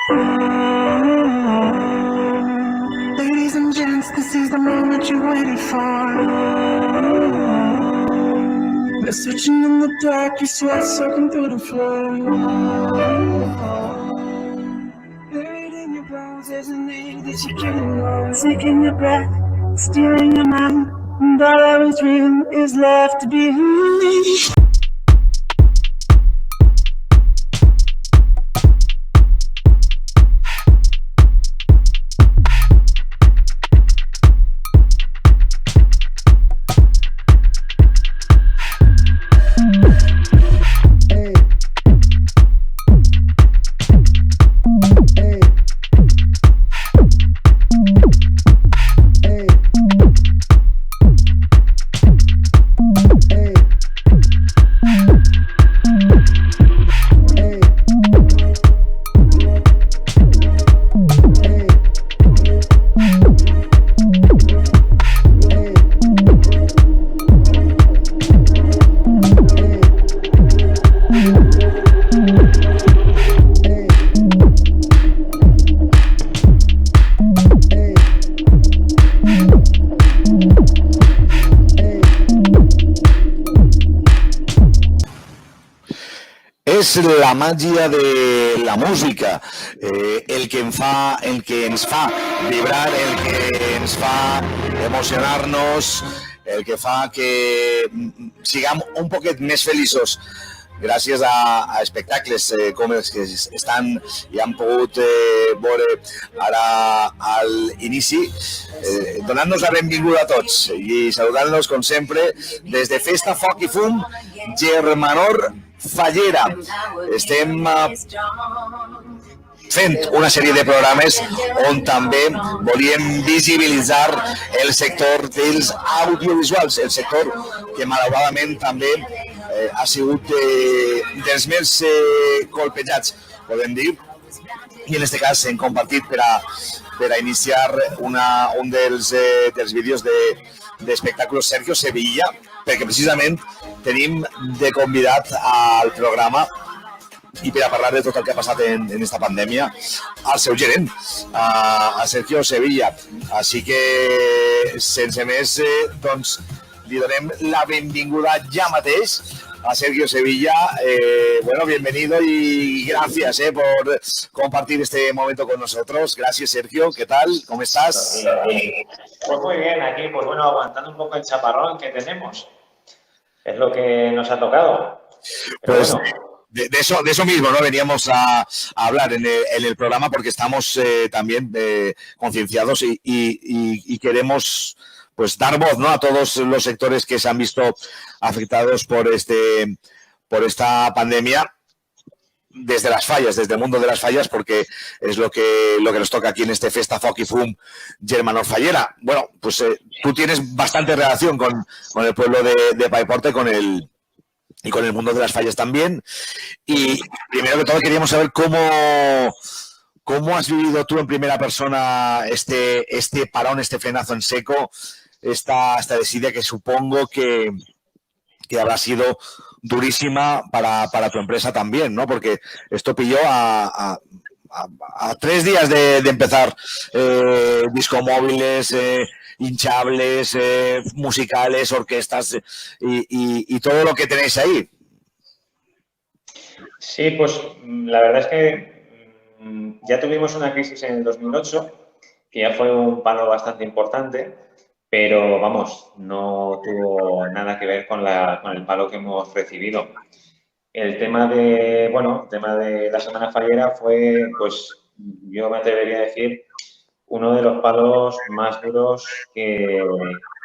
Ladies and gents, this is the moment you waited for. They're switching in the dark, your sweat soaking through the floor. Buried in your bones, there's a need that you can't know. Taking your breath, stealing your mind, and all I was dreaming is left to be. És la màgia de la música, el que ens fa vibrar, el que ens fa emocionar-nos, el que fa que siguem un poquet més feliços gràcies a espectacles com els que i han pogut veure ara a l'inici, donant-nos la benvinguda a tots i saludant-nos, com sempre, des de Festa, Foc i Fum, Germanor Fallera. Estem fent una sèrie de programes on també volíem visibilitzar el sector dels audiovisuals, el sector que malauradament també ha sigut dels més colpejats, podem dir, i en aquest cas hem compartit per a iniciar un dels vídeos d'espectacles Sergio Sevilla, perquè precisament tenim de convidat al programa i per a parlar de tot el que ha passat en aquesta pandèmia al seu gerent, a Sergio Sevilla. Així que, sense més, doncs, li donem la benvinguda ja mateix a Sergio Sevilla. Bueno, bienvenido y gracias por compartir este momento con nosotros. Gracias, Sergio. ¿Qué tal? ¿Cómo estás? Pues muy bien, aquí, pues bueno, aguantando un poco el chaparrón que tenemos. Es lo que nos ha tocado. Pero pues bueno. de eso mismo, ¿no? Veníamos a hablar en el programa porque estamos también concienciados y queremos pues dar voz, ¿no?, a todos los sectores que se han visto afectados por esta pandemia desde las fallas, desde el mundo de las fallas, porque es lo que nos toca aquí en este Festa, Foc i Fum, Germanor Fallera. Bueno, pues tú tienes bastante relación con el pueblo de Paiporta y con el mundo de las fallas también. Y primero que todo queríamos saber cómo has vivido tú en primera persona este parón, este frenazo en seco, esta desidia que supongo que habrá sido durísima para tu empresa también, ¿no? Porque esto pilló a 3 días de empezar discomóviles, hinchables, musicales, orquestas y todo lo que tenéis ahí. Sí, pues la verdad es que ya tuvimos una crisis en el 2008, que ya fue un palo bastante importante, pero vamos, no tuvo nada que ver con el palo que hemos recibido. El tema de la Semana Fallera fue, pues yo me atrevería a decir, uno de los palos más duros que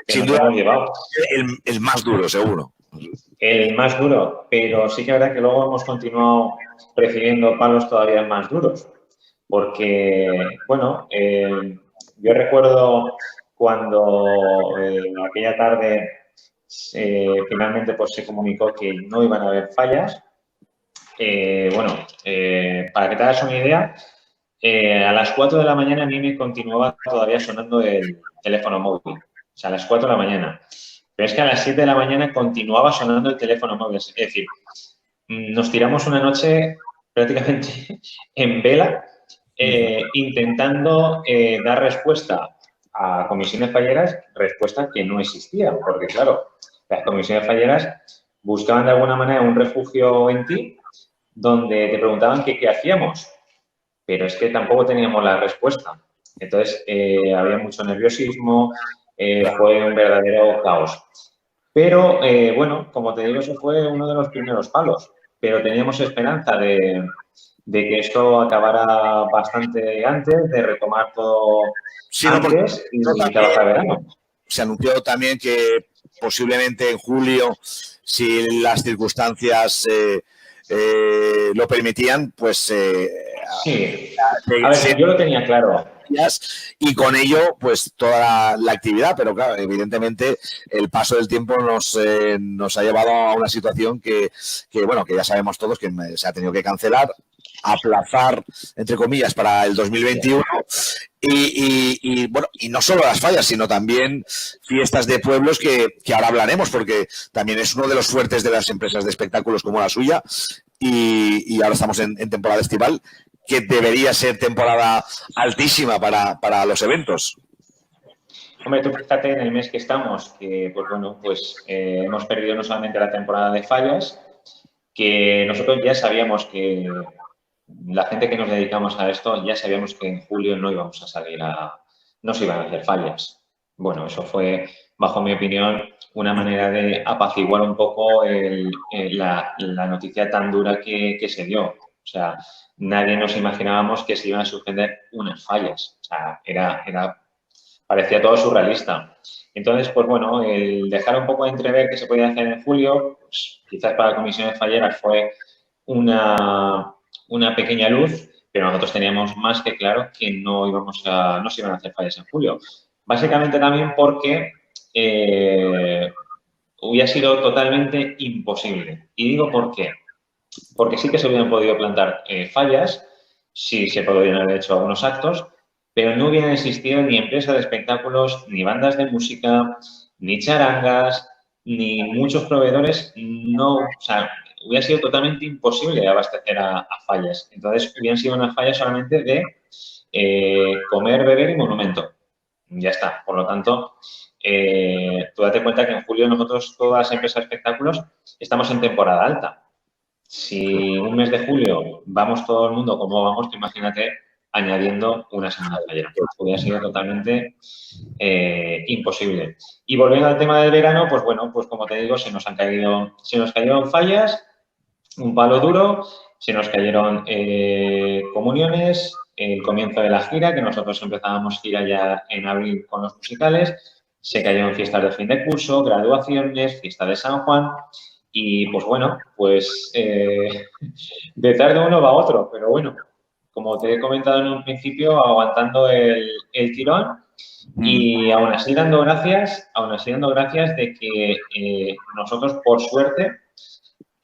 Sin nos duda, hemos llevado. El más duro, seguro. El más duro, pero sí que es verdad que luego hemos continuado recibiendo palos todavía más duros, porque, bueno, yo recuerdo cuando aquella tarde finalmente pues, se comunicó que no iban a haber fallas. Para que te hagas una idea, a las 4 de la mañana a mí me continuaba todavía sonando el teléfono móvil. O sea, a las 4 de la mañana. Pero es que a las 7 de la mañana continuaba sonando el teléfono móvil. Es decir, nos tiramos una noche prácticamente en vela intentando dar respuesta a comisiones falleras, respuesta que no existía, porque claro, las comisiones falleras buscaban de alguna manera un refugio en ti, donde te preguntaban qué hacíamos, pero es que tampoco teníamos la respuesta. Entonces, había mucho nerviosismo, fue un verdadero caos. Pero, bueno, como te digo, eso fue uno de los primeros palos, pero teníamos esperanza de que esto acabara bastante antes, de retomar todo Sí, no, antes y trabajar verano. Se anunció también que posiblemente en julio, si las circunstancias lo permitían, pues... sí. A ver, yo lo tenía claro. Y con ello, pues toda la actividad, pero claro, evidentemente el paso del tiempo nos ha llevado a una situación que, bueno, que ya sabemos todos que se ha tenido que cancelar, aplazar, entre comillas, para el 2021 y bueno, y no solo las fallas, sino también fiestas de pueblos que ahora hablaremos, porque también es uno de los fuertes de las empresas de espectáculos como la suya y ahora estamos en temporada estival, que debería ser temporada altísima para los eventos. Hombre, tú fíjate en el mes que estamos, que pues bueno, pues hemos perdido no solamente la temporada de fallas, que nosotros ya sabíamos que la gente que nos dedicamos a esto, ya sabíamos que en julio no íbamos a salir no se iban a hacer fallas. Bueno, eso fue, bajo mi opinión, una manera de apaciguar un poco la noticia tan dura que se dio. O sea, nadie nos imaginábamos que se iban a suspender unas fallas. O sea, parecía todo surrealista. Entonces, pues bueno, el dejar un poco de entrever que se podía hacer en julio, pues, quizás para comisiones falleras fue una pequeña luz, pero nosotros teníamos más que claro que no se iban a hacer fallas en julio. Básicamente también porque hubiera sido totalmente imposible. Y digo por qué. Porque sí que se hubieran podido plantar fallas, sí se podrían haber hecho algunos actos, pero no hubieran existido ni empresas de espectáculos, ni bandas de música, ni charangas, ni muchos proveedores. No, o sea, hubiera sido totalmente imposible abastecer a fallas. Entonces, hubieran sido unas fallas solamente de comer, beber y monumento. Ya está. Por lo tanto, tú date cuenta que en julio nosotros, todas las empresas de espectáculos, estamos en temporada alta. Si un mes de julio vamos todo el mundo como vamos, imagínate añadiendo una semana fallera. Hubiera sido totalmente imposible. Y volviendo al tema del verano, pues bueno, pues como te digo, se nos cayeron fallas, un palo duro, se nos cayeron comuniones, el comienzo de la gira, que nosotros empezábamos gira ya en abril con los musicales, se cayeron fiestas de fin de curso, graduaciones, fiesta de San Juan. Y, pues bueno, pues detrás de uno va otro, pero bueno, como te he comentado en un principio, aguantando el tirón y aún así dando gracias de que nosotros, por suerte,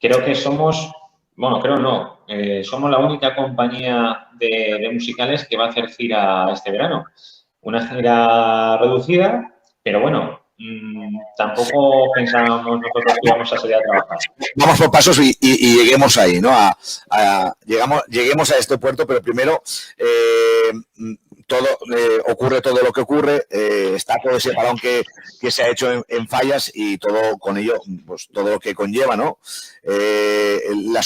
creo que somos, bueno, creo no, somos la única compañía de musicales que va a hacer gira este verano. Una gira reducida, pero bueno, tampoco pensábamos nosotros que íbamos a salir a trabajar. Vamos por pasos y lleguemos ahí, ¿no? Lleguemos a este puerto, pero primero ocurre todo lo que ocurre, está todo ese parón que se ha hecho en fallas y todo con ello, pues todo lo que conlleva, ¿no? La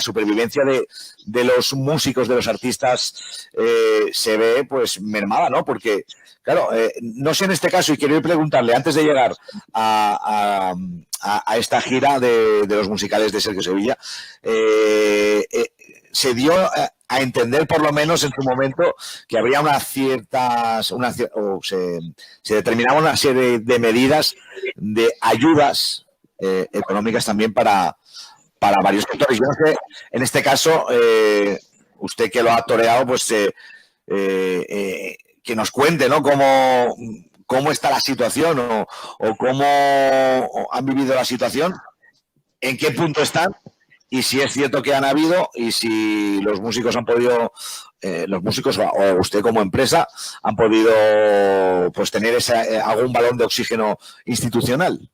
supervivencia de los músicos, de los artistas, se ve pues mermada, ¿no? Porque claro, no sé en este caso, y quiero preguntarle, antes de llegar a esta gira de los musicales de Sergio Sevilla, se dio a entender, por lo menos en su momento, que habría se determinaba una serie de medidas, de ayudas económicas también para varios sectores. Yo no sé, en este caso, usted que lo ha toreado, pues que nos cuente, ¿no? Cómo está la situación o cómo han vivido la situación, en qué punto están y si es cierto que han habido y si los músicos han podido, o usted como empresa, han podido pues tener algún balón de oxígeno institucional.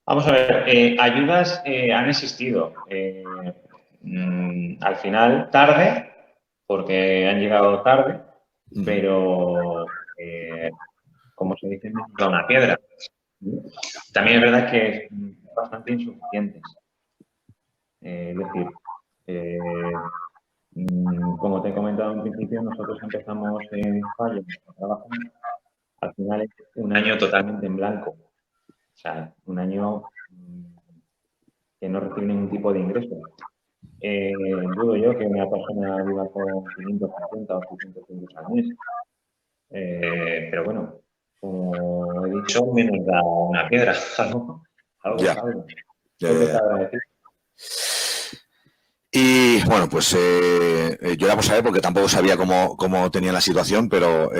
Vamos a ver, ayudas han existido. al final tarde, porque han llegado tarde, pero, como se dice, no da una piedra. También es verdad que es bastante insuficientes. Es decir, como te he comentado en principio, nosotros empezamos en Fallo, trabajo, al final es un año totalmente en blanco. O sea, un año que no recibe ningún tipo de ingreso. Dudo yo que una persona viva con 550 o 600 euros al mes. Pero bueno, como he dicho, menos da una piedra. Algo Ya, es algo. ya, Siempre ya, te ya. agradecido. Y bueno, pues yo era por saber porque tampoco sabía cómo tenía la situación, pero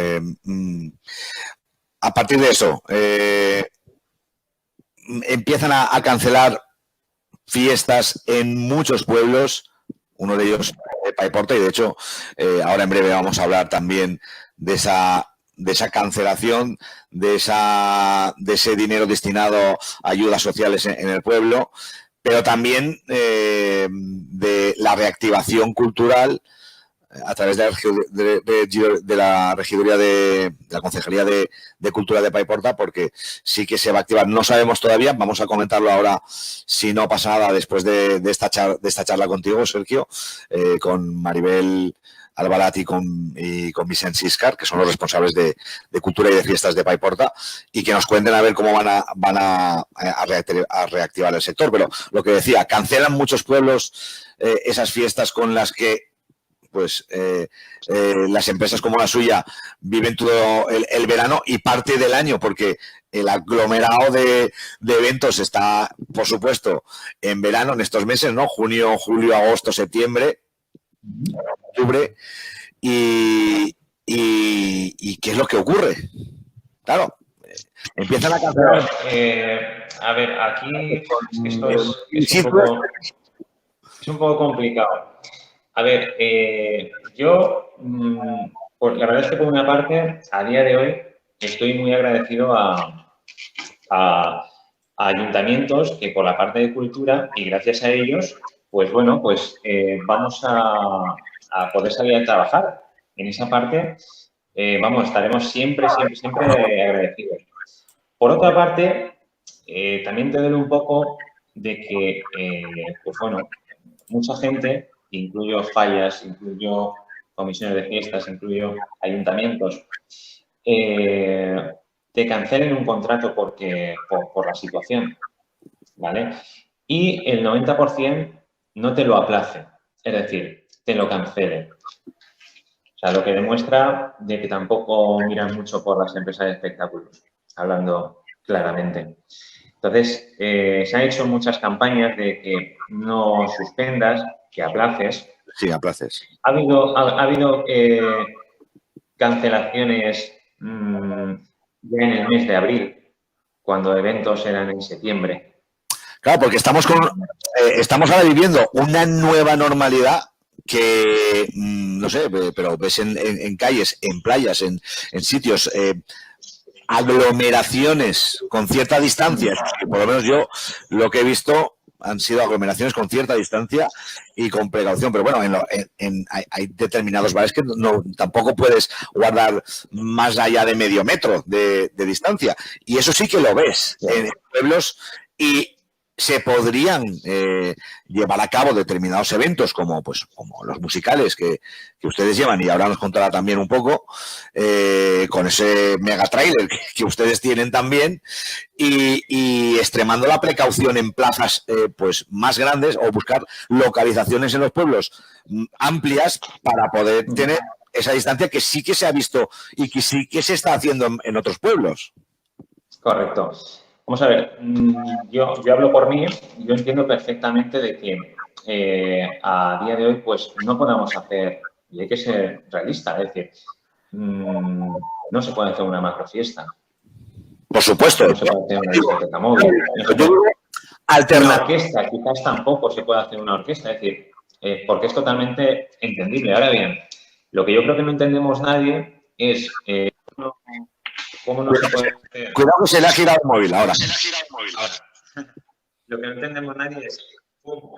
a partir de eso empiezan a cancelar fiestas en muchos pueblos, uno de ellos Paiporta, y de hecho ahora en breve vamos a hablar también de esa cancelación, de ese dinero destinado a ayudas sociales en el pueblo, pero también de la reactivación cultural a través de la regiduría de la Concejalía de Cultura de Paiporta, porque sí que se va a activar. No sabemos todavía, vamos a comentarlo ahora, si no pasa nada, después de esta charla contigo, Sergio, con Maribel Albalat y con Vicent Siscar, que son los responsables de cultura y de fiestas de Paiporta, y que nos cuenten a ver cómo van a reactivar el sector. Pero lo que decía, cancelan muchos pueblos esas fiestas con las que pues las empresas como la suya viven todo el verano y parte del año, porque el aglomerado de eventos está, por supuesto, en verano, en estos meses, ¿no? Junio, julio, agosto, septiembre, octubre. ¿Y qué es lo que ocurre? Claro, empiezan a cancelar. A ver, aquí esto es un poco complicado. A ver, yo, pues la verdad es que por una parte, a día de hoy, estoy muy agradecido a ayuntamientos que por la parte de cultura, y gracias a ellos, pues bueno, pues vamos a poder salir a trabajar. En esa parte, estaremos siempre agradecidos. Por otra parte, también te duele un poco de que, pues bueno, mucha gente, incluyo fallas, incluyo comisiones de fiestas, incluyo ayuntamientos, te cancelen un contrato por la situación, ¿vale? Y el 90% no te lo aplace, es decir, te lo cancele. O sea, lo que demuestra de que tampoco miran mucho por las empresas de espectáculos, hablando claramente. Entonces, se han hecho muchas campañas de que no suspendas, que aplaces. Sí, aplaces. Ha habido cancelaciones ya en el mes de abril, cuando eventos eran en septiembre. Claro, porque estamos ahora viviendo una nueva normalidad que, no sé, pero ves en calles, en playas, en sitios, aglomeraciones con cierta distancia, que por lo menos yo lo que he visto han sido aglomeraciones con cierta distancia y con precaución, pero bueno, hay determinados bares que tampoco puedes guardar más allá de medio metro de distancia, y eso sí que lo ves en pueblos, y se podrían llevar a cabo determinados eventos como los musicales que ustedes llevan, y ahora nos contará también un poco con ese mega trailer que ustedes tienen también, y extremando la precaución en plazas pues más grandes, o buscar localizaciones en los pueblos amplias para poder tener esa distancia que sí que se ha visto y que sí que se está haciendo en otros pueblos. Correcto. Vamos a ver, yo hablo por mí, yo entiendo perfectamente de que a día de hoy pues no podamos hacer, y hay que ser realista, es decir, no se puede hacer una macrofiesta. Por supuesto. No se puede hacer una discoteca móvil. Una orquesta, quizás tampoco se puede hacer una orquesta, es decir, porque es totalmente entendible. Ahora bien, lo que yo creo que no entendemos nadie es cómo no se puede hacer. Cuidado que se le ha girado el móvil ahora. Lo que no entendemos nadie es cómo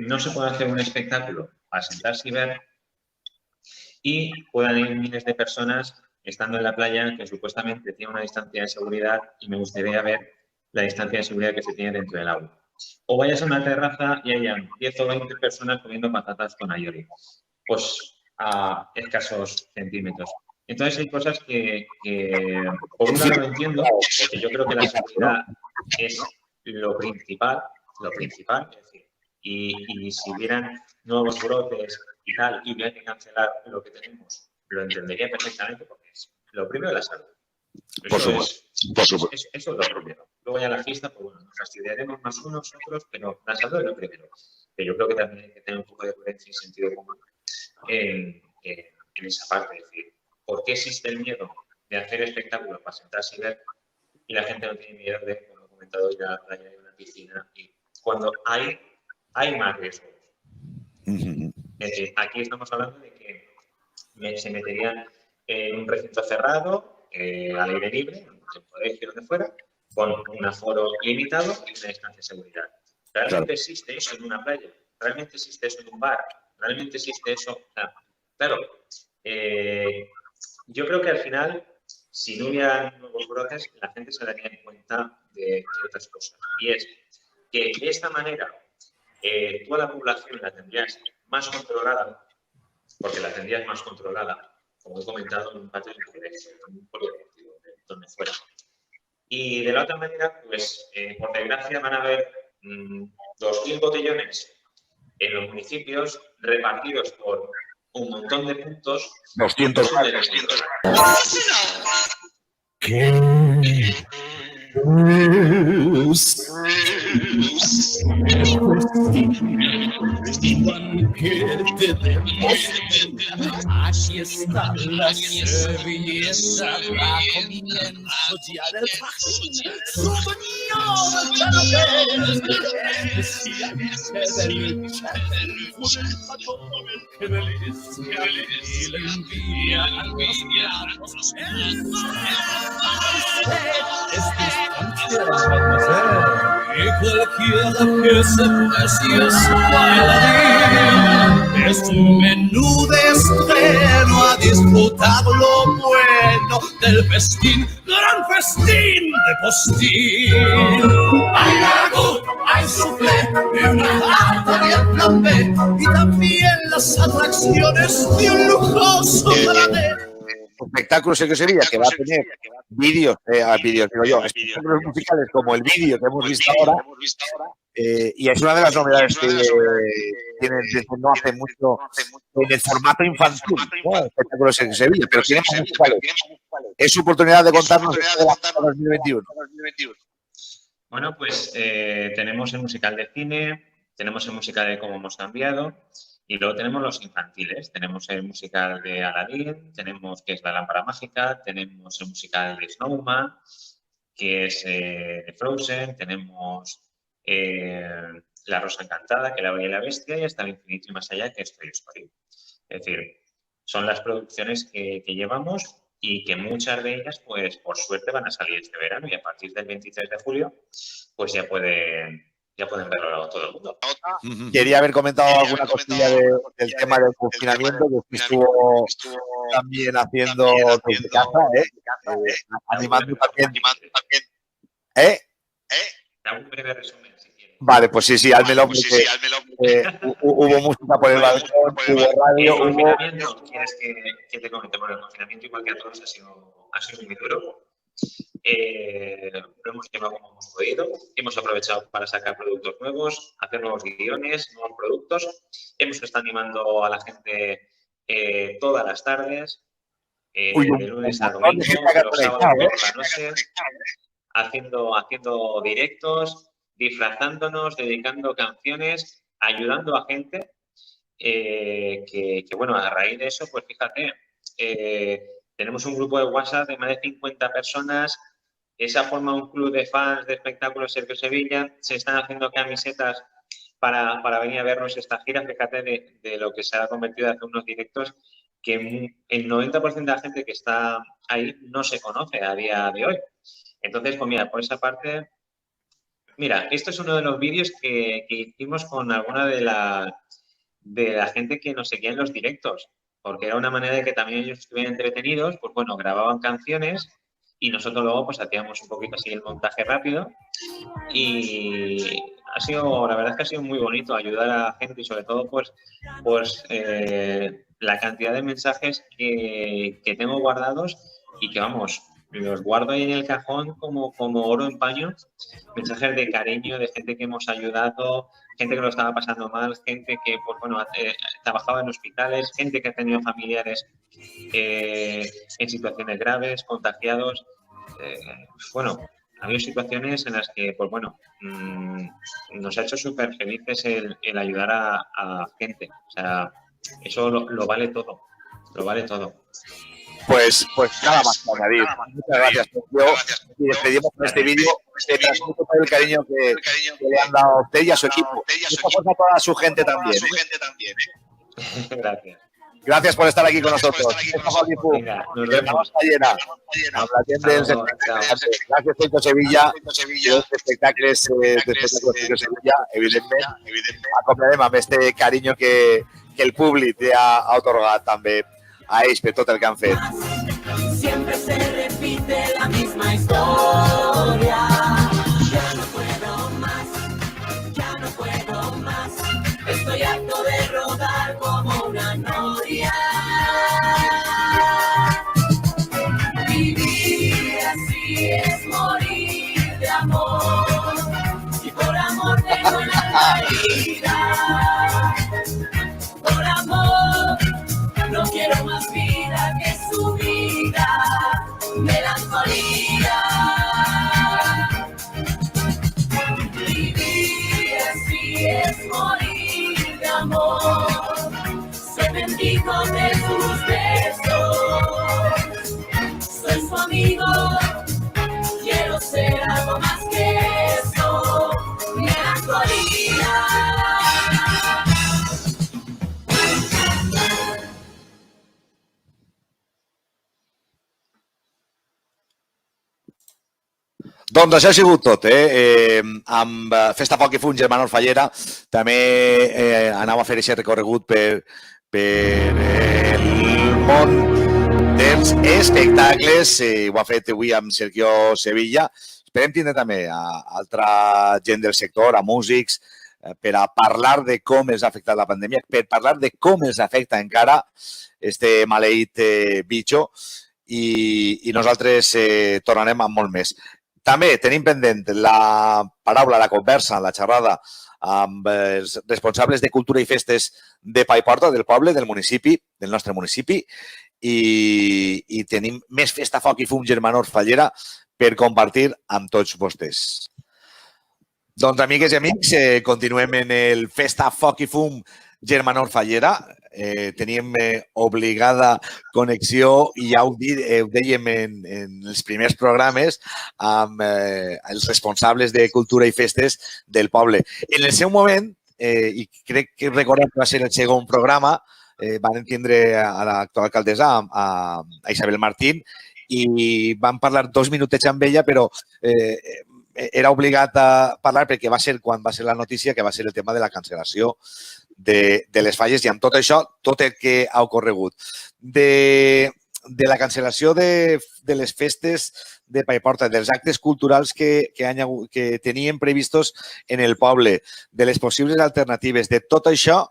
no se puede hacer un espectáculo para sentarse y ver y puedan ir miles de personas estando en la playa que supuestamente tiene una distancia de seguridad y me gustaría ver la distancia de seguridad que se tiene dentro del agua. O vayas a una terraza y hayan 10 o 20 personas comiendo patatas con aioli, pues a escasos centímetros. Entonces hay cosas que por un lado lo entiendo, porque yo creo que la seguridad es lo principal, es decir, y si hubieran nuevos brotes y tal, y hubiera que cancelar lo que tenemos, lo entendería perfectamente porque es lo primero de la salud. Por supuesto. Eso es lo primero. Luego ya la fiesta, pues bueno, nos fastidiaremos más unos otros, pero la salud es lo primero. Que yo creo que también hay que tener un poco de coherencia y sentido común en esa parte. Es decir, ¿por qué existe el miedo de hacer espectáculos para sentarse y ver y la gente no tiene miedo de, como he comentado, ir a la playa y a una piscina? Y cuando hay más riesgos. Es decir, aquí estamos hablando de que se meterían en un recinto cerrado, al aire libre, en un colegio, donde fuera, con un aforo limitado y una distancia de seguridad. ¿Realmente existe eso en una playa? ¿Realmente existe eso en un bar? ¿Realmente existe eso? Claro, yo creo que al final, si no hubiera nuevos brotes, la gente se daría cuenta de otras cosas. Y es que de esta manera toda la población la tendrías más controlada, porque la tendrías más controlada, como he comentado, en un patio de colegio, en un polideportivo, donde fuera. Y de la otra manera, pues, por desgracia, van a haber 2.000 botellones en los municipios repartidos por un montón de puntos. 200 banquete de aquí está la servilleta, da comienzo ya del fajín, souvenir del canapés, especialmente del chef, que delicia, y le envía a los platos, y cualquiera que se precie a su bailarín es un menú de estreno a disfrutar lo bueno del festín, gran festín de postín. Hay lago, hay soufflé, y una jarta de plan B, y también las atracciones de un lujoso paladar. Espectáculos en que Sevilla, que va a tener vídeos, digo yo, espectáculos musicales como el vídeo que hemos visto ahora, y es una de las novedades que tienen desde no hace mucho en el formato infantil, ¿no? Espectáculos en Sevilla, pero tienen musicales. Es su oportunidad de contarnos de 2021. Bueno, pues tenemos el musical de cine, tenemos el musical de Cómo hemos cambiado. Y luego tenemos los infantiles, tenemos el musical de Aladdin, tenemos que es La lámpara mágica, tenemos el musical de Snowman, que es de Frozen, tenemos La rosa encantada, que es La bella y la bestia, y hasta el infinito y más allá, que es Toy Story. Es decir, son las producciones que llevamos y que muchas de ellas, pues por suerte, van a salir este verano y a partir del 23 de julio, pues ya pueden verlo todo el mundo. Quería haber comentado alguna cosilla del tema del confinamiento, que estuvo también haciendo desde casa, animando también. Hago un breve resumen, si quieres. Vale, pues sí, házmelo, porque hubo música por el balcón, hubo radio, ¿El confinamiento? ¿Quieres que te comente? Bueno, el confinamiento, igual que a todos, ha sido muy duro. Lo hemos llevado como hemos podido, hemos aprovechado para sacar productos nuevos, hacer nuevos guiones, nuevos productos. Hemos estado animando a la gente todas las tardes, de lunes a domingo, los sábados por la noche, haciendo directos, disfrazándonos, dedicando canciones, ayudando a gente que bueno, a raíz de eso, pues fíjate, tenemos un grupo de WhatsApp de más de 50 personas. Se ha formado un club de fans de espectáculos Sergio Sevilla. Se están haciendo camisetas para venir a vernos esta gira. Fíjate de lo que se ha convertido en hacer unos directos que el 90% de la gente que está ahí no se conoce a día de hoy. Entonces, pues mira, por esa parte, Mira, esto es uno de los vídeos que hicimos con alguna de la gente que nos seguía en los directos, porque era una manera de que también ellos estuvieran entretenidos, pues bueno, grababan canciones y nosotros luego pues hacíamos un poquito así el montaje rápido y la verdad es que ha sido muy bonito ayudar a la gente y sobre todo pues la cantidad de mensajes que tengo guardados y que vamos, los guardo ahí en el cajón como oro en paño, mensajes de cariño, de gente que hemos ayudado, gente que lo estaba pasando mal, gente que pues bueno, trabajaba en hospitales, gente que ha tenido familiares en situaciones graves, contagiados. Bueno, ha habido situaciones en las que, pues bueno, nos ha hecho súper felices el ayudar a gente. O sea, eso lo vale todo, lo vale todo. Pues nada más que añadir. Muchas gracias, Sergio. Y despedimos con este vídeo. Te transmito todo el cariño que le han dado a usted y a su equipo. Esto pasa a toda su gente también. Gracias. Gracias por estar aquí con nosotros. Venga, nos vemos. Gracias, Feito Sevilla. Los espectacles de Sevilla, evidentment, acompanyem amb este carinyo que el públic ha atorgat també a ells per tot el que han fet. Siempre se repite la misma historia. Ya no puedo más, ya no puedo más. Estoy harto de rodar como una noria. Vivir así es morir de amor. Y por amor tengo el alma herida. Por amor no quiero más vida que su vida. Melancolía. Vivir así es morir de amor. Soy mendigo de sus besos. Soy su amigo. Quiero ser algo más que eso. Melancolía. Doncs això ha sigut tot. Amb Festa Foc i Fum, Germanor Fallera, també anàvem a fer aquest recorregut per el món dels espectacles. Ho ha fet avui amb Sergio Sevilla. Esperem tindre també a altra gent del sector, a músics, per a parlar de com els ha afectat la pandèmia, per parlar de com els afecta encara este maleït bitxo i nosaltres tornarem amb molt més. També tenim pendent la paraula, la conversa, la xerrada amb els responsables de Cultura i Festes de Paiporta, del poble, del municipi, del nostre municipi, i tenim més Festa Foc i Fum Germanor Fallera per compartir amb tots vostès. Doncs, amigues i amics, continuem en el Festa Foc i Fum Germanor Fallera. Teníem obligada connexió i ja ho dèiem en els primers programes amb els responsables de Cultura i Festes del poble. En el seu moment, i crec que recordem que va ser el segon programa, van tindre a l'actual alcaldessa, a Isabel Martín, i van parlar 2 minutets amb ella, però era obligat a parlar perquè va ser quan va ser la notícia que va ser el tema de la cancel·lació de les falles i amb tot això, tot el que ha ocorregut. De la cancel·lació de les festes de Paiporta, dels actes culturals que tenien previstos en el poble, de les possibles alternatives, de tot això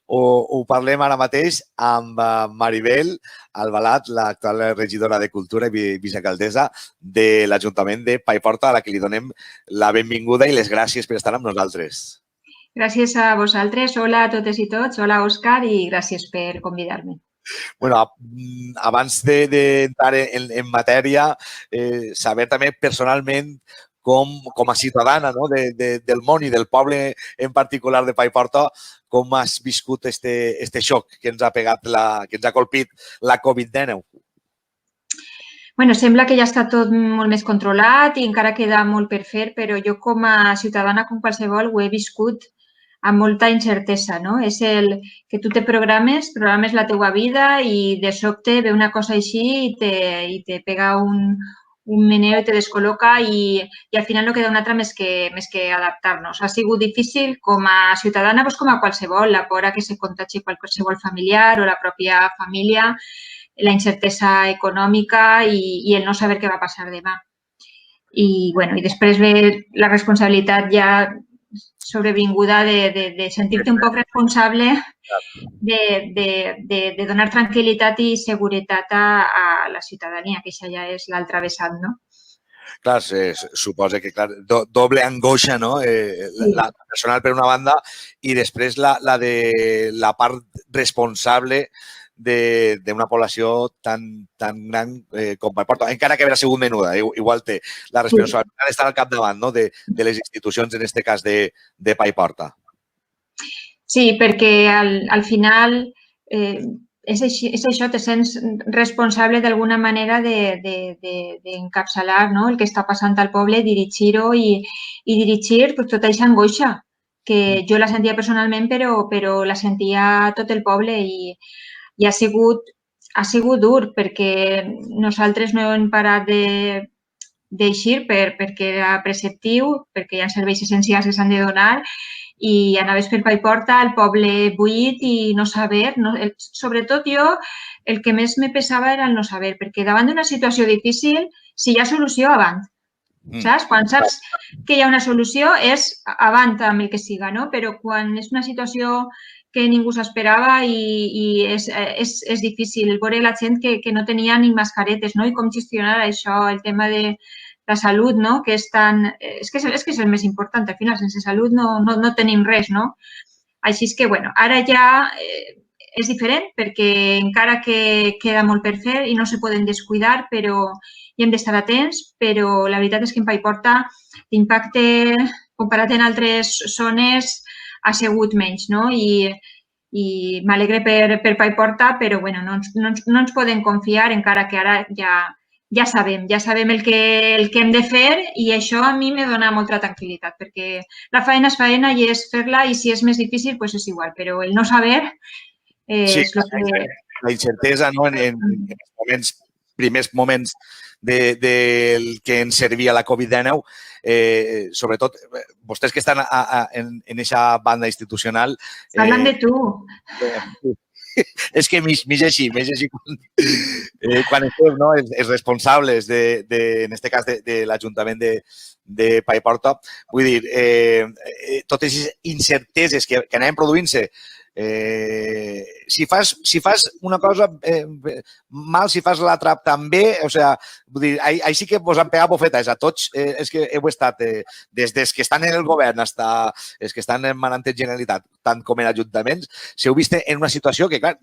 ho parlem ara mateix amb Maribel Albalat, l'actual regidora de Cultura i vicealcaldessa de l'Ajuntament de Paiporta, a la que li donem la benvinguda i les gràcies per estar amb nosaltres. Gràcies a vosaltres. Hola a totes i tots. Hola, Òscar, i gràcies per convidar-me. Bueno, abans d'entrar en matèria, saber també personalment com a ciutadana del món i del poble en particular de Paiporta, com has viscut este xoc que ens ha pegat, que ens ha colpit la Covid-19? Bueno, sembla que ja està tot molt més controlat i encara queda molt per fer, però jo com a ciutadana, com qualsevol, ho he viscut amb molta incertesa, no? És el que tu te programes la teua vida i de sobte ve una cosa així i te pega un un meneo i te descol·loca i al final no queda una altra més que adaptar-nos. Ha sigut difícil com a ciutadana, doncs com a qualsevol, la por a que se contagi qualsevol familiar o la pròpia família, la incertesa econòmica i el no saber què va passar demà. I després ve la responsabilitat ja sobrevinguda de sentir-te un poc responsable de donar tranquil·litat i seguretat a la ciutadania, que això ja és l'altre vessant, no? Clar, suposa que doble angoixa, no? La personal per una banda i després la de la part responsable d'una població tan gran com Paiporta, encara que haurà sigut menuda, igual té la responsabilitat d'estar al capdavant, no? De les institucions, en aquest cas de Paiporta. Sí, perquè al final és això, te sents responsable d'alguna manera d'encapçalar el que està passant al poble, dirigir-ho i dirigir tota aquesta angoixa, que jo la sentia personalment, però la sentia tot el poble i ha sigut dur perquè nosaltres no hem parat d'eixir perquè era preceptiu, perquè hi ha serveis essencials que s'han de donar i anaves per Paiporta, el poble buit i no saber. Sobretot jo, el que més me pesava era el no saber, perquè davant d'una situació difícil, si hi ha solució, avant. Saps? Quan saps que hi ha una solució és avant amb el que siga, no? Però quan és una situació que ningú s'esperava i és difícil veure la gent que no tenia ni mascaretes, no? I com gestionar això, el tema de la salut, no? Que és que és el més important, al final, sense salut no tenim res, no? Així és que, ara ja és diferent perquè encara que queda molt per fer i no se poden descuidar, però hi hem d'estar atents, però la veritat és que en Paiporta l'impacte comparat amb altres zones ha sigut menys, no? I m'alegre per Paiporta, però no ens podem confiar, encara que ara ja sabem el que hem de fer i això a mi me dona molta tranquil·litat, perquè la feina és feina i és fer-la i si és més difícil, doncs és igual, però el no saber és el que... La incertesa, no? En els primers moments del que ens servia la Covid-19, sobretot vostès que estan en aquesta banda institucional... Parlant de tu. És que m'és així quan estem, no? Els responsables, en aquest cas, de l'Ajuntament de Paiporta, vull dir, totes les incerteses que anaven produint-se, si fas una cosa mal, si fas l'altra també, o sigui, vull dir, ahí sí que vos han pegat bofetes a tots els que heu estat, des que estan en el govern fins els que estan en manantes Generalitat, tant com en ajuntaments, s'heu vist en una situació que, clar,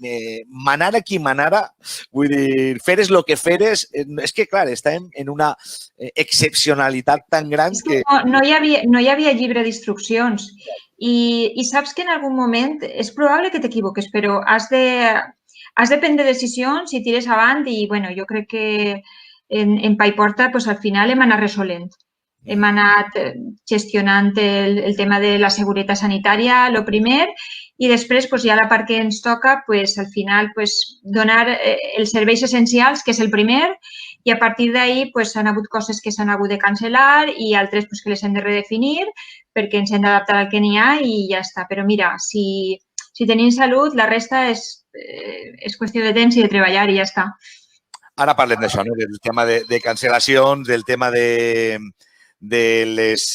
manara qui manara, vull dir, feres el que feres, és que, clar, estem en una excepcionalitat tan gran que... No hi havia llibre d'instruccions. I saps que en algun moment és probable que t'equivoques, però has de prendre decisions i tires avant i, jo crec que en Paiporta al final hem anat resolent. Hem anat gestionant el tema de la seguretat sanitària, el primer, i després hi ha la part que ens toca, al final, donar els serveis essencials, que és el primer, i a partir d'ahir han hagut coses que s'han hagut de cancel·lar i altres que les hem de redefinir perquè ens hem d'adaptar al que n'hi ha i ja està. Però mira, si tenim salut, la resta és qüestió de temps i de treballar i ja està. Ara parlem d'això, no? Del tema de cancel·lacions, del tema de les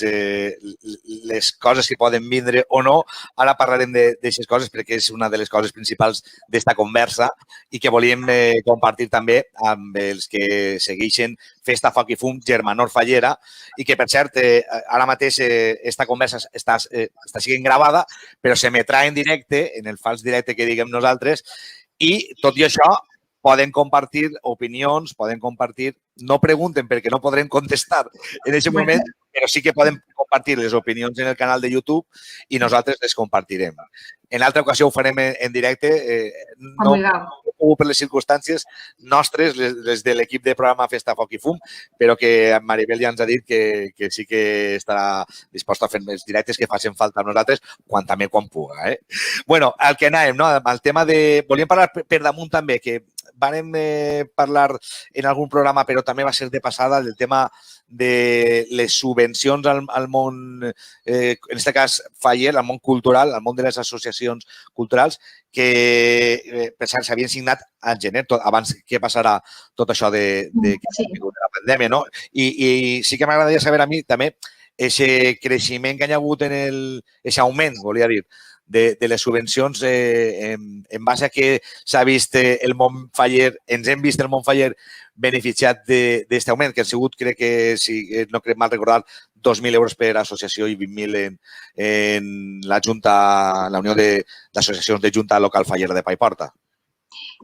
coses que poden vindre o no. Ara parlarem d'aixes coses perquè és una de les coses principals d'esta conversa i que volíem compartir també amb els que segueixen Festa, Foc i Fum, Germanor Fallera, i que, per cert, ara mateix esta conversa està sent gravada, però s'emetrà en directe, en el fals directe que diguem nosaltres, i tot i això poden compartir opinions, poden compartir... No pregunten perquè no podrem contestar en aquest moment, però sí que poden compartir les opinions en el canal de YouTube i nosaltres les compartirem. En altra ocasió ho farem en directe, no per les circumstàncies nostres, les de l'equip de programa Festa, Foc i Fum, però que Maribel ja ens ha dit que sí que estarà disposta a fer els directes que facin falta a nosaltres, també quan puga. Bueno, al que anàvem, no? El tema de... Volíem parlar per damunt també que parlar en algun programa, però també va ser de passada, del tema de les subvencions al món, en aquest cas faller, al món cultural, al món de les associacions culturals, que pensar s'havien signat al gener, abans que passarà tot això de la pandèmia, no? I sí que m'agradaria saber a mi també aquest creixement que hi ha hagut en aquest augment, volia dir, de les subvencions en base a que s'ha vist el món faller, ens hem vist el món faller beneficiat d'aquest augment, que ha sigut, crec que, si no crec mal recordar, 2.000 euros per associació i 20.000 en la Junta, la Unió d'Associacions de Junta Local Fallera de Paiporta.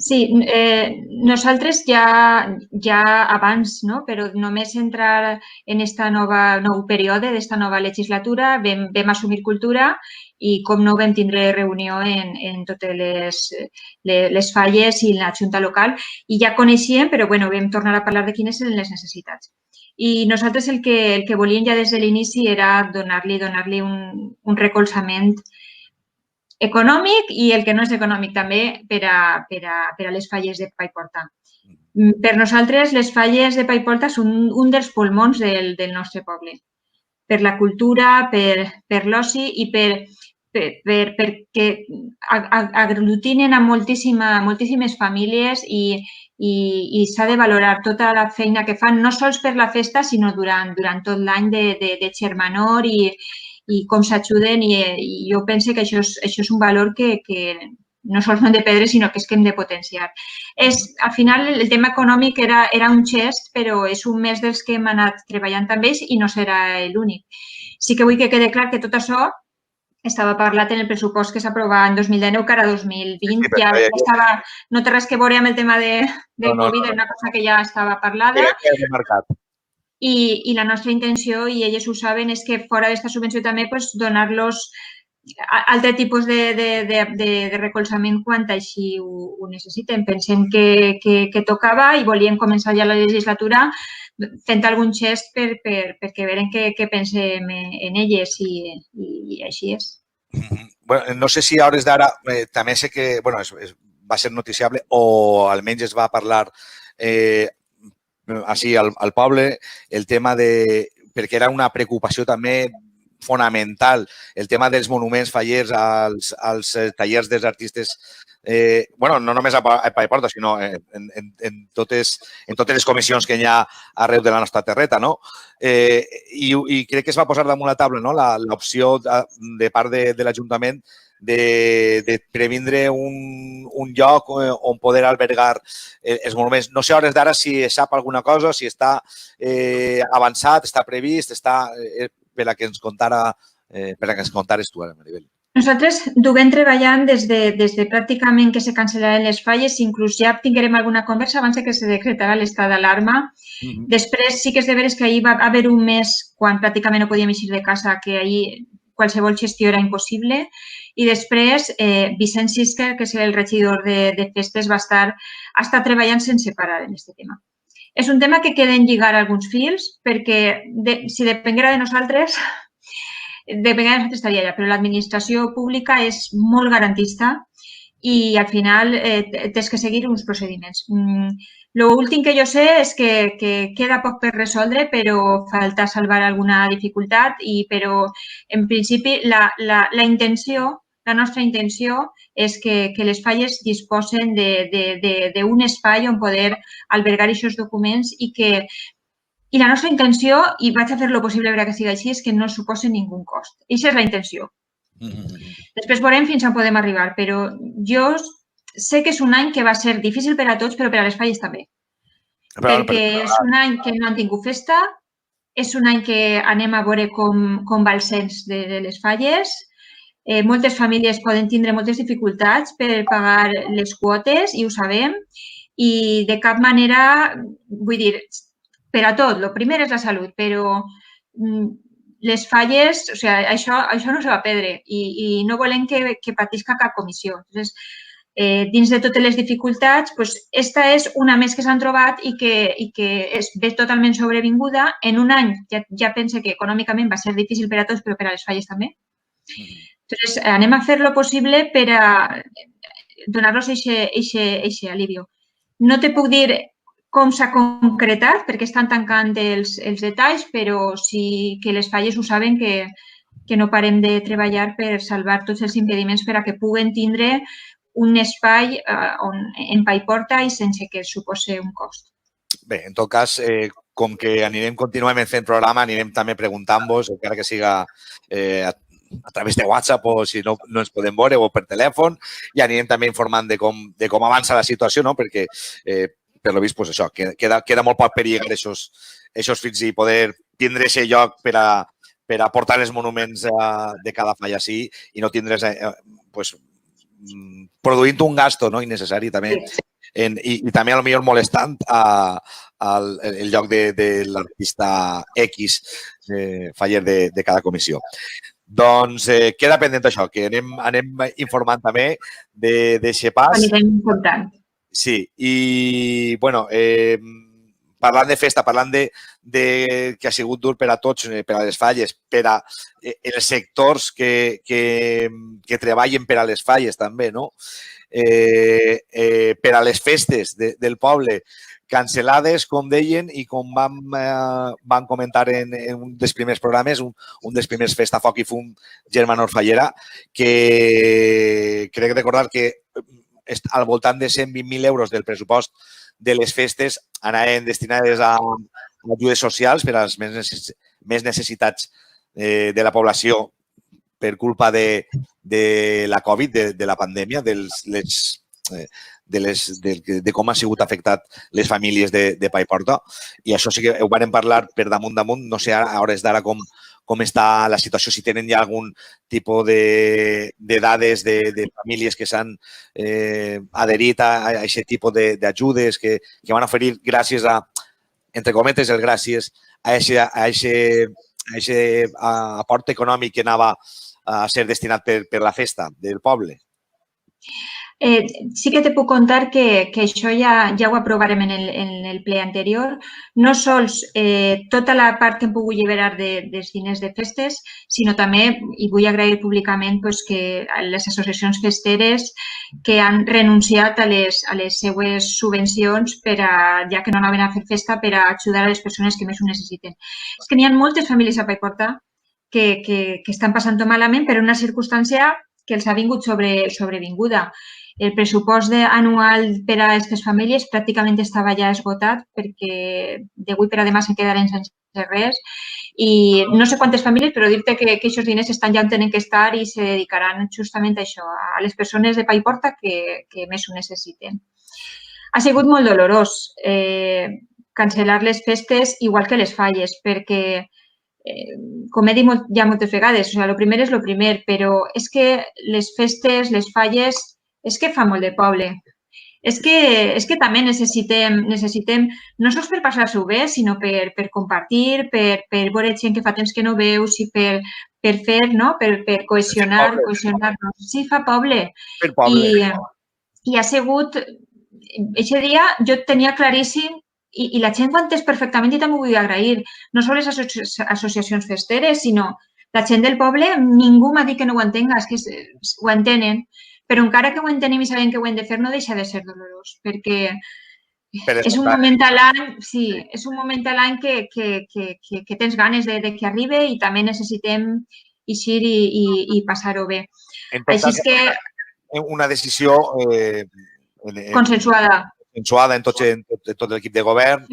Sí, nosaltres ja abans, no? Però només entrar en aquest nou període, d'esta nova legislatura, vam assumir cultura i, com no, vam tindre reunió en totes les falles i la Junta local i ja coneixíem, però bueno, vam tornar a parlar de quines eren les necessitats. I nosaltres el que volíem ja des de l'inici era donar-li un recolzament econòmic i el que no és econòmic també per a les falles de Paiporta. Per nosaltres, les falles de Paiporta són un dels pulmons del nostre poble, per la cultura, per l'oci i perquè aglutinen a moltíssimes famílies i s'ha de valorar tota la feina que fan, no sols per la festa, sinó durant tot l'any de xermanor i com s'ajuden, i jo penso que això és un valor que no sols no hem de perdre, sinó que és que hem de potenciar. Al final, el tema econòmic era un gest, però és un mes dels que hem anat treballant amb ells i no serà l'únic. Sí que vull que quede clar que tot això estava parlat en el pressupost que s'aprovava en 2019, que ara 2020 ja estava, no té res que veure amb el tema del Covid, era una cosa que ja estava parlada. I la nostra intenció, i elles ho saben, és que fora d'aquesta subvenció també donar-los altre tipus de recolzament quan així ho necessiten. Pensem que tocava i volíem començar ja la legislatura fent algun gest perquè veren que pensem en elles i així és. Bueno, no sé si a hores d'ara també sé que va ser noticiable o almenys es va parlar així al poble el tema perquè era una preocupació també fonamental, el tema dels monuments fallers als tallers dels artistes, no només a Paiporta, sinó en totes les comissions que hi ha arreu de la nostra terreta, no? I crec que es va posar damunt la taula l'opció de part de l'Ajuntament de previndre un lloc on poder albergar els monuments. No sé a hores d'ara si es sap alguna cosa, si està avançat, està previst, està per a que ens contares tu ara, Maribel. Nosaltres duguem treballant des de pràcticament que se cancel·laren les falles, inclús ja tinguérem alguna conversa abans que se decretarà l'estat d'alarma. Després sí que és de veres que ahir va haver un mes quan pràcticament no podíem eixir de casa, que ahir qualsevol gestió era impossible. I després Vicent Sisca, que és el regidor de festes, va estar treballant sense parar en aquest tema. És un tema que queden lligar alguns fils perquè si depenguera de nosaltres estaria allà, però l'administració pública és molt garantista i al final tens que seguir uns procediments. L'últim que jo sé és que queda poc per resoldre, però falta salvar alguna dificultat, però en principi la nostra intenció és que les falles disposen d'un espai on poder albergar aquests documents i la nostra intenció, i vaig a fer el possible perquè sigui així, és que no suposen ningú cost. Aquesta és la intenció. Després veurem fins on podem arribar, però jo sé que és un any que va ser difícil per a tots, però per a les falles també. Perquè és un any que no han tingut festa, és un any que anem a veure com va el cens de les falles. Moltes famílies poden tindre moltes dificultats per pagar les quotes, i ho sabem, i de cap manera, vull dir, per a tot. El primer és la salut, però les falles, o sigui, això no se va perdre i no volem que patisca cap comissió. Dins de totes les dificultats, aquesta és una més que s'han trobat i que es ve totalment sobrevinguda. En un any ja pense que econòmicament va ser difícil per a tots, però per a les falles també. Entonces, anem a fer lo possible per a donar-los aquest alivio. No te puc dir com s'ha concretat, perquè estan tancant els detalls, però sí que les falles ho saben que no parem de treballar per salvar tots els impediments per a que puguen tindre un espai en Paiporta i sense que suposi un cost. Bé, en tot cas, com que anirem continuament fent programa, anirem també preguntant-vos, encara que siga a través de WhatsApp o si no ens podem veure o per telèfon, i anirem també informant de com avança la situació, no? Perquè, per lo vist, pues això, queda molt poc per llegar aquests fins i poder tindre aquest lloc per a portar els monuments de cada falla així i no tindre's pues, produint un gasto no? innecessari també i també a lo millor molestant el lloc de l'artista X faller de cada comissió. Doncs queda pendent això, que anem informant també d'aquest pas. Anirem important. Sí, i bueno, parlant de festa, parlant de que ha sigut dur per a tots, per a les falles, per a els sectors que treballen per a les falles també, no? Per a les festes del poble, cancel·lades, com deien, i com vam comentar en un dels primers programes, un dels primers Festa Foc i Fum Germanor Fallera, que crec recordar que al voltant de 120.000 euros del pressupost de les festes anaven destinades a ajudes socials per a les més necessitats de la població per culpa de la Covid, de la pandèmia, de com ha sigut afectat les famílies de Paiporta. I això sí que ho vam parlar per damunt. No sé a hores d'ara com està la situació, si tenen ja algun tipus de dades de famílies que s'han adherit a aquest tipus d'ajudes que van oferir gràcies a, entre cometes, el gràcies a aquest aport econòmic que anava a ser destinat per la festa del poble. Sí que te puc contar que això ja ho aprovarem en el ple anterior. No sols tota la part que hem pogut alliberar dels diners de festes, sinó també, i vull agrair públicament que les associacions festeres que han renunciat a les seues subvencions ja que no anaven a fer festa per a ajudar a les persones que més ho necessiten. És que n'hi ha moltes famílies a Paiporta que estan passant-ho malament per una circumstància que els ha vingut sobrevinguda. El pressupost anual per a aquestes famílies pràcticament estava ja esgotat perquè d'avui per a demà se quedaren sense res i no sé quantes famílies, però dir-te que aquests diners estan ja on tenen que estar i se dedicaran justament a això, a les persones de Paiporta que més ho necessiten. Ha sigut molt dolorós cancel·lar les festes igual que les falles perquè com he dit ja moltes vegades, el primer és el primer, però és que les festes, les falles, és que fa molt de poble. És que també necessitem, no sols per passar-s'ho bé, sinó per compartir, per veure gent que fa temps que no veus i per fer, no? Per cohesionar-nos. Sí, fa poble. Per poble. I ha sigut, aquest dia jo tenia claríssim i la gent ho ha entès perfectament i també ho vull agrair. No sols les associacions festeres, sinó la gent del poble, ningú m'ha dit que no ho entenga, és que ho entenen. Però encara que ho entenem i sabem que ho hem de fer, no deixa de ser dolorós, perquè és un moment a l'any, sí, és un moment a l'any que tens ganes de que arribi i també necessitem eixir i passar-ho bé. Així és que... Una decisió... Consensuada. Consensuada en tot l'equip de govern.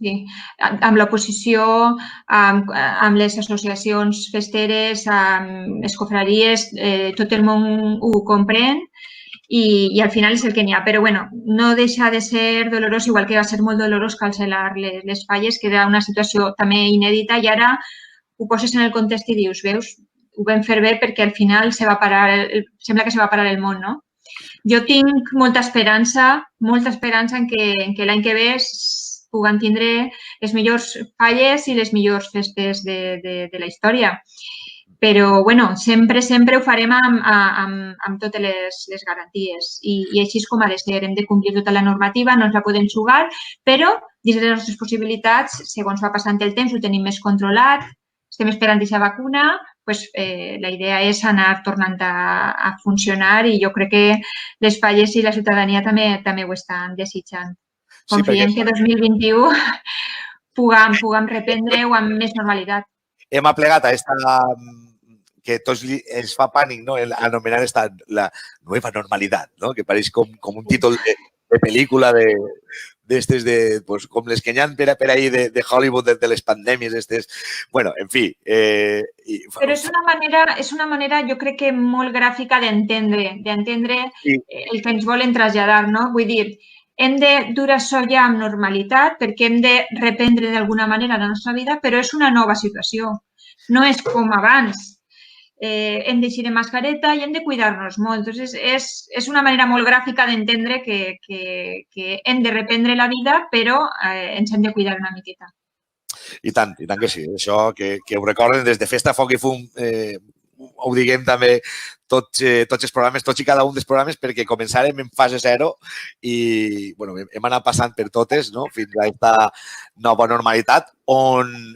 Sí. Amb l'oposició, amb les associacions festeres, amb les cofraries, tot el món ho comprèn i al final és el que n'hi ha. Però bueno, no deixa de ser dolorós, igual que va ser molt dolorós cancel·lar les falles, que era una situació també inèdita i ara ho poses en el context i dius, veus, ho vam fer bé perquè al final sembla que se va parar el món, no? Jo tinc molta esperança en que l'any que ve puguem tindre les millors falles i les millors festes de la història. Però, bueno, sempre ho farem amb totes les garanties. I així és com ha de ser. Hem de complir tota la normativa, no ens la podem jugar, però dins de les nostres possibilitats, segons va passant el temps, ho tenim més controlat, estem esperant aquesta vacuna, la idea és anar tornant a funcionar i jo crec que les falles i la ciutadania també ho estan desitjant. Confiem que 2021 puguem reprendre-ho amb més normalitat. Hem aplegat a esta que tots ens fa pànic, no? Anomenar esta la nueva normalidad, no? Que pareix com un títol de pel·lícula d'estes pues, com les que hi ha per ahí de Hollywood de les pandèmies estes. Bueno, en fi. Però és una manera, jo crec que molt gràfica d'entendre el que ens volen traslladar, no? Vull dir, hem de dur això ja amb normalitat perquè hem de reprendre d'alguna manera la nostra vida, però és una nova situació. No és com abans. Hem d'eixir de mascareta i hem de cuidar-nos molt. Entonces, és una manera molt gràfica d'entendre que hem de reprendre la vida, però ens hem de cuidar una miqueta. I tant que sí. Això que ho recorden des de Festa, Foc i Fum, ho diguem també tots els programes, tots i cada un dels programes, perquè començarem en fase 0 i bueno, hem anat passant per totes, no? Fins a aquesta nova normalitat, on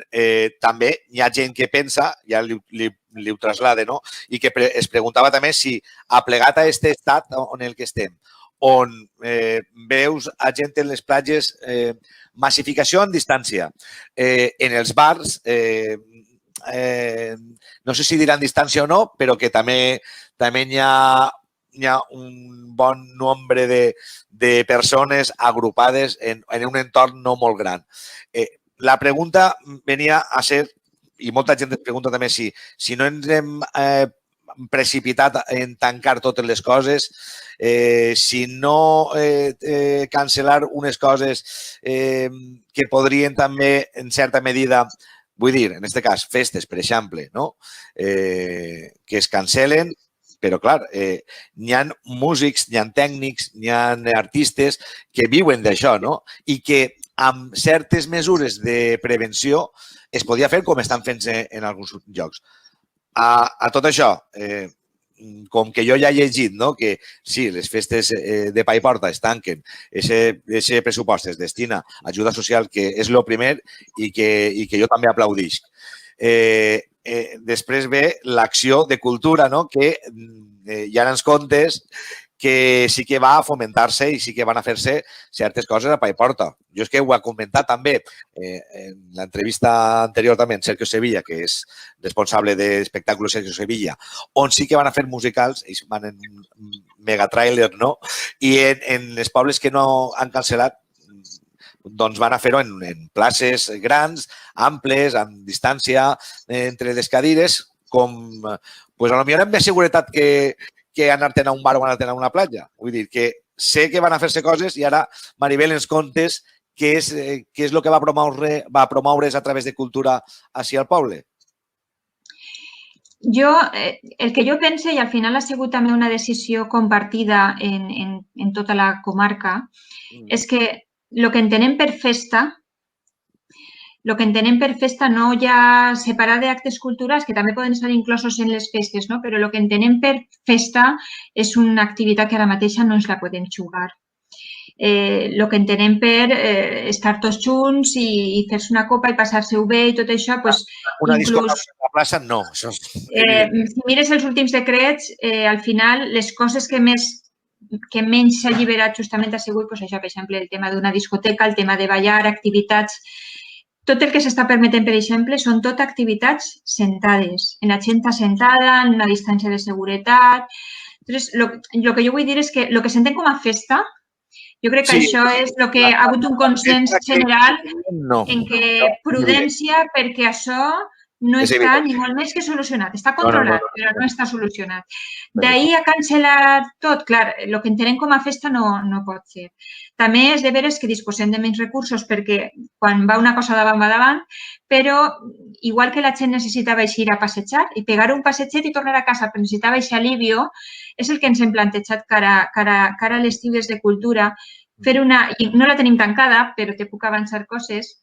també hi ha gent que pensa, ja li ho traslada, no? I que es preguntava també si, aplegat a aquest estat en el que estem, on veus a gent en les platges, massificació en distància, en els bars, no sé si diran distància o no, però que també hi ha un bon nombre de persones agrupades en un entorn no molt gran. La pregunta venia a ser, i molta gent es pregunta també si no ens hem precipitat en tancar totes les coses, si no cancel·lar unes coses que podrien també, en certa medida, vull dir, en aquest cas, festes, per exemple, no? Que es cancel·len, però, clar, n'hi ha músics, n'hi ha tècnics, n'hi ha artistes que viuen d'això, no? I que amb certes mesures de prevenció es podia fer com estan fent en alguns llocs. A tot això, com que jo ja he llegit, no? Que sí, les festes de pa i porta es tanquen, aquest pressupost es destina a ajuda social, que és el primer i que jo també aplaudisc. Després ve l'acció de cultura, no? Que hi ha els comptes que sí que va a fomentar-se i sí que van a fer-se certes coses a pa i porta. Jo és que ho he comentat també en l'entrevista anterior també en Sergio Sevilla, que és responsable d'espectacles Sergio Sevilla, on sí que van a fer musicals, ells van en megatrailer, no? I en els pobles que no han cancel·lat, doncs van a fer-ho en places grans, amples, amb distància entre les cadires, com, doncs potser amb més seguretat que anar-te'n a un bar o anar-te'n a una platja. Vull dir que sé que van a fer-se coses i ara Maribel ens contes què és el que va promoure's a través de cultura així al poble. El que jo pense, i al final ha sigut també una decisió compartida en tota la comarca, és que el que entenem per festa, no ja separar d'actes culturals, que també poden estar inclosos en les festes, no? Però el que entenem per festa és una activitat que ara mateixa no ens la podem jugar. El que entenem per estar tots junts i fer-se una copa i passar-se-ho bé i tot això, doncs... Una discoteca a la plaça, no. Si mires els últims decrets, al final, les coses que menys s'ha alliberat justament ha sigut, això, per exemple, el tema d'una discoteca, el tema de ballar, activitats... Tot el que s'està permetent, per exemple, són tot activitats sentades, en la gent assentada, en una distància de seguretat. Llavors, el que jo vull dir és que el que s'entén com a festa, jo crec que això és el que ha hagut un consens general en què prudència, perquè això no està ni molt més que solucionat. Està controlat, però no està solucionat. D'ahir a cancel·lar tot, clar, el que entenem com a festa no pot ser. També és de veres que disposem de menys recursos perquè quan va una cosa davant, va davant, però igual que la gent necessitava eixir a passejar i pegar un passeget i tornar a casa, però necessitava aquest alivio, és el que ens hem plantejat cara a l'estiu des de cultura, i no la tenim tancada, però te puc avançar coses,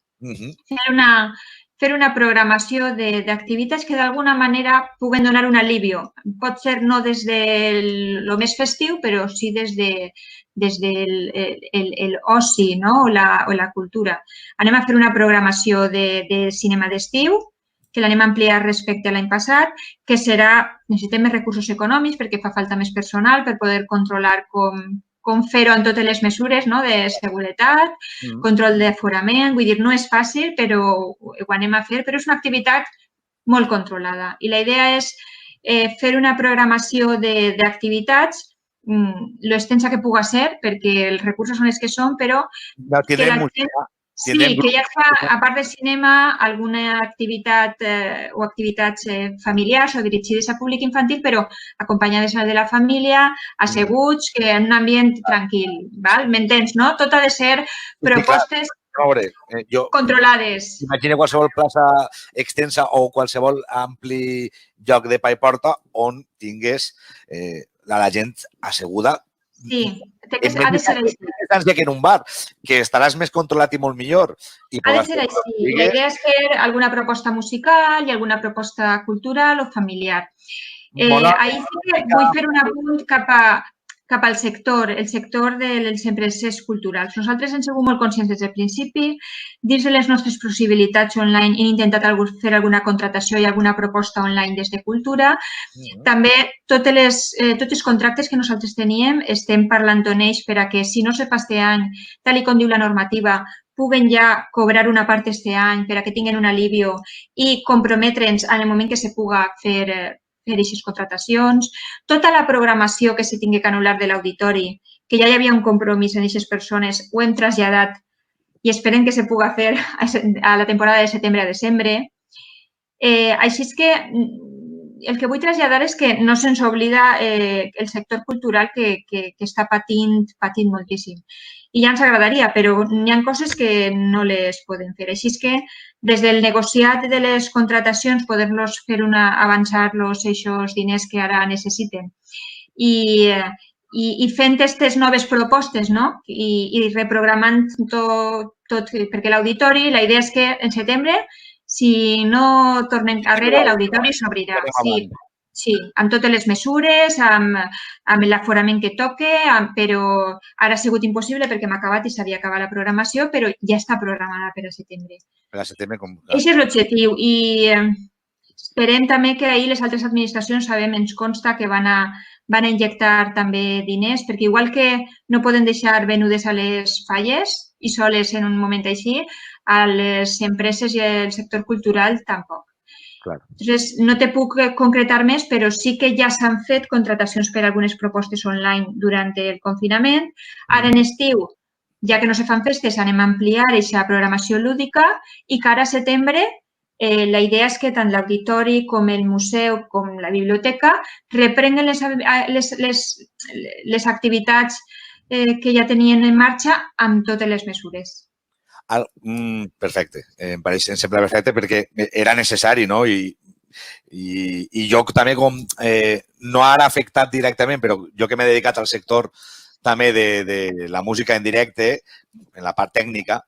fer una programació d'activitats que d'alguna manera puguen donar un alivio. Pot ser no des del més festiu, però sí des de l'oci o la cultura. Anem a fer una programació de cinema d'estiu, que l'anem a ampliar respecte a l'any passat, que serà, necessitem més recursos econòmics perquè fa falta més personal per poder controlar com com fer-ho en totes les mesures, no?, de seguretat, control d'aforament, vull dir, no és fàcil, però ho anem a fer, però és una activitat molt controlada. I la idea és fer una programació d'activitats lo extensa que puga ser, perquè els recursos són els que són, però que la gent... Sí, que ja fa, a part de cinema, alguna activitat o activitats familiars o dirigides a públic infantil, però acompanyades de la família, asseguts, que en un ambient tranquil. M'entens, no? Tot ha de ser propostes controlades. Imagina qualsevol plaça extensa o qualsevol ampli lloc de pa i porta on tingués la gent asseguda. Sí, ha de ser així. Que en un bar, que estaràs més controlat i molt millor. Ha de ser així. La idea és fer alguna proposta musical i alguna proposta cultural o familiar. Ahir sí que vull fer un apunt cap al sector, el sector de les empreses culturals. Nosaltres hem sigut molt conscients des del principi, dins de les nostres possibilitats online hem intentat fer alguna contratació i alguna proposta online des de cultura. També tots els contractes que nosaltres teníem estem parlant amb ells per a que si no se fa este any, tal com diu la normativa, puguen ja cobrar una part este any per a que tinguin un alivio i comprometre'ns en el moment que se puga fer aquestes contratacions, tota la programació que se tingui que anul·lar de l'auditori, que ja hi havia un compromís en aquestes persones, ho hem traslladat i esperem que se puga fer a la temporada de setembre a desembre. Així és que el que vull traslladar és que no se'ns oblida el sector cultural que està patint moltíssim. I ja ens agradaria, però n'hi ha coses que no les podem fer. Així és que des del negociat de les contratacions poder-los fer avançar-los aquests diners que ara necessiten. I fent aquestes noves propostes, no? I reprogramant tot, perquè l'auditori, la idea és que en setembre, si no tornem enrere, l'auditori s'obrirà. Sí, amb totes les mesures, amb l'aforament que toque, però ara ha sigut impossible perquè hem acabat i s'havia acabat la programació, però ja està programada per a setembre. Per a setembre com... Aquest és l'objectiu i esperem també que ahir les altres administracions ens consta que van a injectar també diners, perquè igual que no poden deixar venudes a les falles i soles en un moment així, a les empreses i el sector cultural tampoc. Entonces, no te puc concretar més, però sí que ja s'han fet contratacions per a algunes propostes online durant el confinament. Ara en estiu, ja que no se fan festes, anem a ampliar aquesta programació lúdica i cara a setembre la idea és que tant l'auditori com el museu com la biblioteca reprenguen les activitats que ja tenien en marxa amb totes les mesures. Perfecte, em sembla perfecte perquè era necessari, no? I jo també, com no ara afectat directament, però jo que m'he dedicat al sector també de la música en directe, en la part tècnica,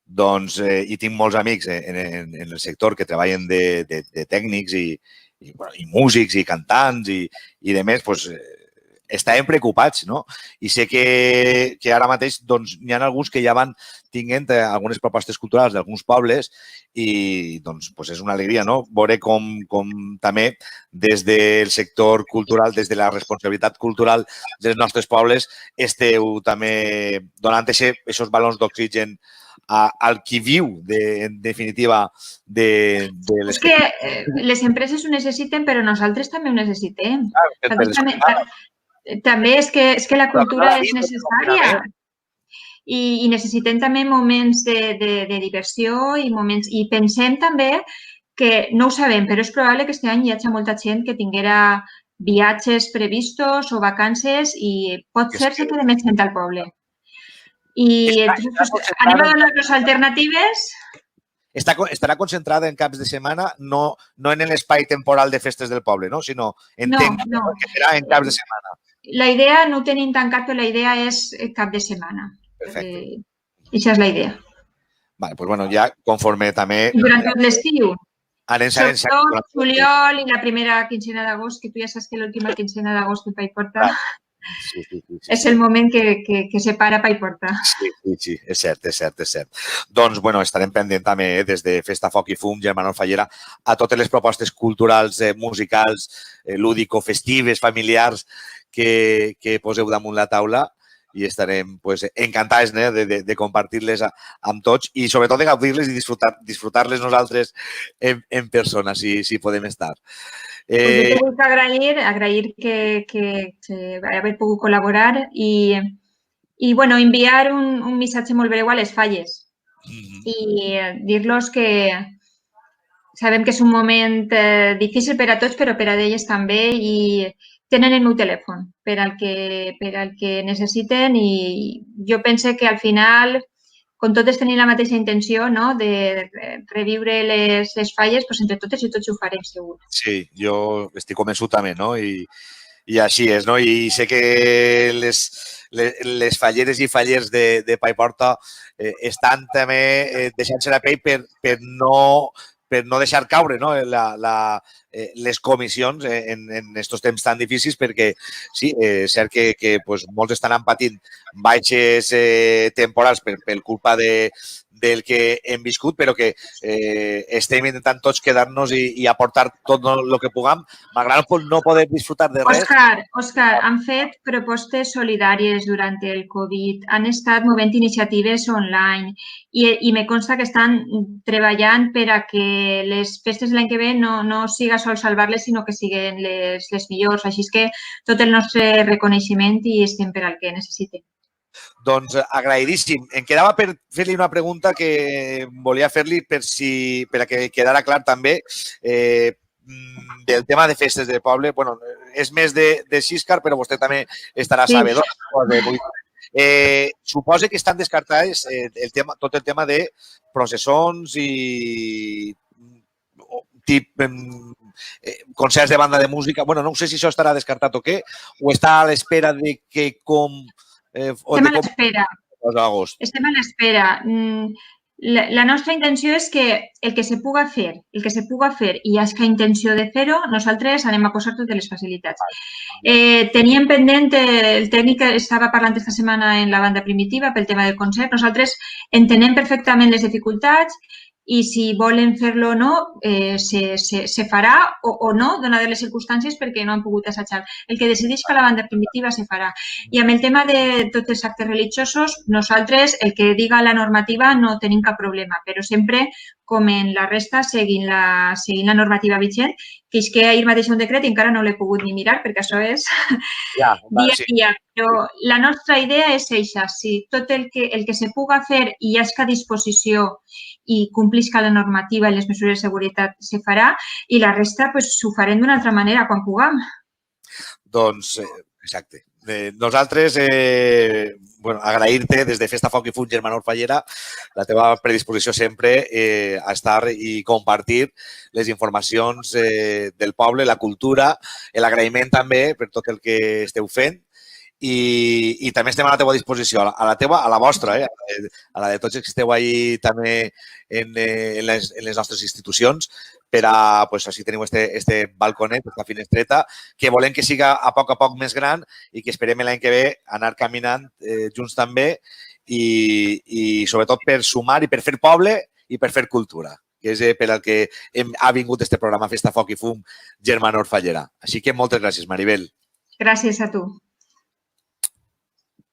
doncs hi tinc molts amics en el sector que treballen de tècnics i músics i cantants i de més, doncs estàvem preocupats, no? I sé que ara mateix n'hi ha alguns que ja van tinguent algunes propostes culturals d'alguns pobles i doncs és una alegria, no? Veure com també des del sector cultural, des de la responsabilitat cultural dels nostres pobles, esteu també donant aquests balons d'oxigen al qui viu, en definitiva, de les... És que les empreses ho necessiten, però nosaltres també ho necessitem. També és que la cultura és necessària i necessitem també moments de diversió i pensem també que, no ho sabem, però és probable que aquest any hi hagi molta gent que tinguera viatges previstos o vacances i pot ser que quede més gent al poble. I anem a donar-nos alternatives. Estarà concentrada en caps de setmana, no en l'espai temporal de festes del poble, no? Sinó entenc que serà en caps de setmana. La idea no ho tenim tancat, però la idea és cap de setmana. Perfecte. Aquesta és la idea. Doncs ja conforme també... Durant tot l'estiu. Sobretot juliol i la primera quincena d'agost, que tu ja saps que l'última quincena d'agost que Paiporta és el moment que separa Paiporta. Sí, és cert. Doncs, estarem pendent també des de Festa Foc i Fum, Germanor Fallera, a totes les propostes culturals, musicals, lúdico-festives, familiars que poseu damunt la taula i estarem pues, encantats de compartir-les amb tots i sobretot de gaudir-les i disfrutar-les nosaltres en persona, si podem estar. Pues jo te vull agrair que haver pogut col·laborar i bueno, enviar un missatge molt breu a les falles i dir-los que sabem que és un moment difícil per a tots, però per a elles també i tenen el meu telèfon per al que necessiten i jo penso que al final, com totes tenim la mateixa intenció de reviure les falles, doncs entre totes i tots ho farem segur. Sí, jo estic convençut també, no? I així és, no? I sé que les falleres i fallers de Paiporta estan també deixant-se la pell per no deixar caure les comissions en aquests temps tan difícils perquè sí, és cert que molts estan patint baixes temporals per culpa del que hem viscut, però que estem intentant tots quedar-nos i aportar tot el que puguem, malgrat no poder disfrutar de res. Òscar, han fet propostes solidàries durant el Covid, han estat movent iniciatives online i me consta que estan treballant per a que les festes de l'any que ve no siga sol salvar-les, sinó que siguin les millors. Així és que tot el nostre reconeixement i estem per al que necessitem. Doncs agraïdíssim. Em quedava per fer-li una pregunta que volia fer-li per a que quedara clar també del tema de festes de poble. Bueno, és més de Xiscar, però vostè també estarà sabedor. Suposa que estan descartades tot el tema de processons i concerts de banda de música. Bueno, no sé si això estarà descartat o què, o està a l'espera de que com... Estem a l'espera. Estem a l'espera. La nostra intenció és que el que se puga fer i hi hagi intenció de fer-ho, nosaltres anem a posar totes les facilitats. Teníem pendent, el tècnic estava parlant aquesta setmana en la banda primitiva pel tema del concert. Nosaltres entenem perfectament les dificultats i si volen fer-lo o no, se farà o no, donades les circumstàncies, perquè no han pogut assajar. El que decideix que la banda primitiva se farà. I amb el tema de tots els actes religiosos, nosaltres, el que diga la normativa, no tenim cap problema, però sempre, com en la resta, seguint la normativa vigent, que és que ahir mateix un decret i encara no l'he pogut ni mirar, perquè això és dia a dia. Però la nostra idea és eixa, si tot el que se puga fer i hi hagi a disposició i complisca la normativa i les mesures de seguretat se farà i la resta ho farem d'una altra manera quan puguem. Doncs, exacte. Nosaltres, agrair-te des de Festa Foc i Fum, Germanor Fallera, la teva predisposició sempre a estar i compartir les informacions del poble, la cultura, l'agraïment també per tot el que esteu fent. I també estem a la teva disposició, a la vostra, a la de tots els que esteu ahí també en les nostres institucions, per a, així teniu este balconet, aquesta finestreta, que volem que siga a poc més gran i que esperem l'any que ve anar caminant junts també i sobretot per sumar i per fer poble i per fer cultura, que és per al que ha vingut este programa Festa Foc i Fum Germanor Fallera. Així que moltes gràcies, Maribel. Gràcies a tu.